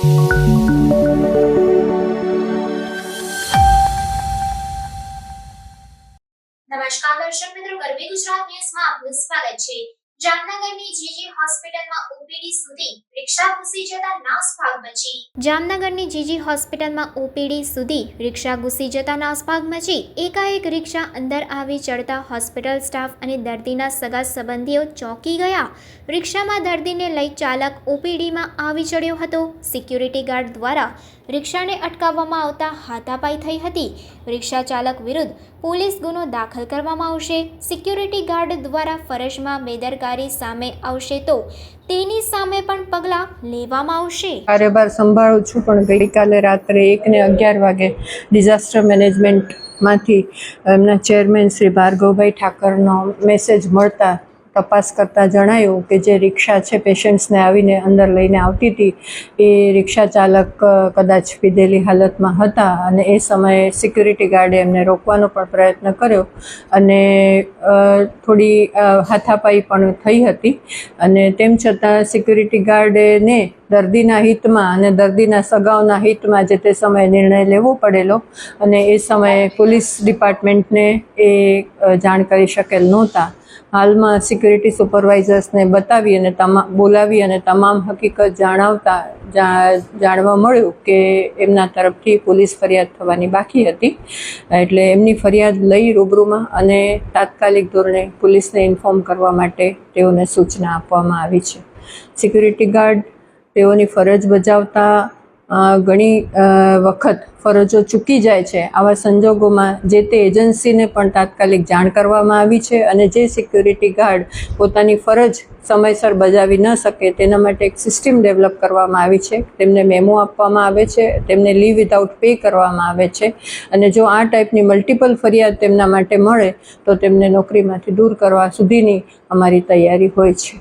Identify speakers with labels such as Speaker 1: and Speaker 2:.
Speaker 1: નમસ્કાર દર્શક મિત્રો, ગરવી ગુજરાત ન્યૂઝમાં આપનું સ્વાગત છે। જામનગરની જીજી હોસ્પિટલમાં ઓપીડી સુધી રિક્ષા ઘૂસી જતા નાસભાગ મચી। જામનગરની જીજી હોસ્પિટલમાં ઓપીડી સુધી રિક્ષા ઘૂસી જતા નાસભાગ મચી। એકાએક રિક્ષા અંદર આવી ચડતા હોસ્પિટલ સ્ટાફ અને દર્દીના સગા સંબંધીઓ ચોંકી ગયા। રિક્ષામાં દર્દીને લઈ ચાલક ઓપીડીમાં આવી ચડ્યો હતો। સિક્યુરિટી ગાર્ડ દ્વારા રિક્ષાને અટકાવવામાં આવતા હાથાપાઈ થઈ હતી। રિક્ષા ચાલક વિરુદ્ધ પોલીસ ગુનો દાખલ કરવામાં આવશે। સિક્યુરિટી ગાર્ડ દ્વારા ફરજમાં બેદરકારી સામે આવશે તો તેની સામે પણ પગલાં લેવામાં આવશે।
Speaker 2: કાર્યભાર સંભાળું છું, પણ ગઈકાલે રાત્રે 1 ને 11 વાગે ડિઝાસ્ટર મેનેજમેન્ટમાંથી એમના ચેરમેન શ્રી ભાર્ગવભાઈ ઠાકરનો મેસેજ મળતા તપાસ કરતાં જણાયું કે જે રિક્ષા છે પેશન્ટ્સને આવીને અંદર લઈને આવતી હતી એ રિક્ષા ચાલક કદાચ પીધેલી હાલતમાં હતા અને એ સમયે સિક્યુરિટી ગાર્ડે એમને રોકવાનો પણ પ્રયત્ન કર્યો અને થોડી હાથાપાઈ પણ થઈ હતી અને તેમ છતાં સિક્યુરિટી ગાર્ડને દર્દીના હિતમાં અને દર્દીના સગાઓના હિતમાં જે તે સમયે નિર્ણય લેવો પડેલો અને એ સમયે પોલીસ ડિપાર્ટમેન્ટને એ જાણ કરી શકેલ નહોતા। હાલમાં સિક્યુરિટી સુપરવાઇઝર્સને બોલાવી અને તમામ હકીકત જાણવા મળ્યું કે એમના તરફથી પોલીસ ફરિયાદ થવાની બાકી હતી, એટલે એમની ફરિયાદ લઈ રૂબરૂમાં અને તાત્કાલિક ધોરણે પોલીસને ઇન્ફોર્મ કરવા માટે તેઓને સૂચના આપવામાં આવી છે। સિક્યુરિટી ગાર્ડ તેઓની ફરજ બજાવતા ઘણી વખત ફરજો ચૂકી જાય છે। આવા સંજોગોમાં જે તે એજન્સીને પણ તાત્કાલિક જાણ કરવામાં આવી છે અને જે સિક્યુરિટી ગાર્ડ પોતાની ફરજ સમયસર બજાવી ન શકે તેના માટે એક સિસ્ટમ ડેવલપ કરવામાં આવી છે। તેમને મેમો આપવામાં આવે છે, તેમને લીવ વિધાઉટ પે કરવામાં આવે છે અને જો આ ટાઈપની મલ્ટિપલ ફરિયાદ તેમના માટે મળે તો તેમને નોકરીમાંથી દૂર કરવા સુધીની અમારી તૈયારી હોય છે।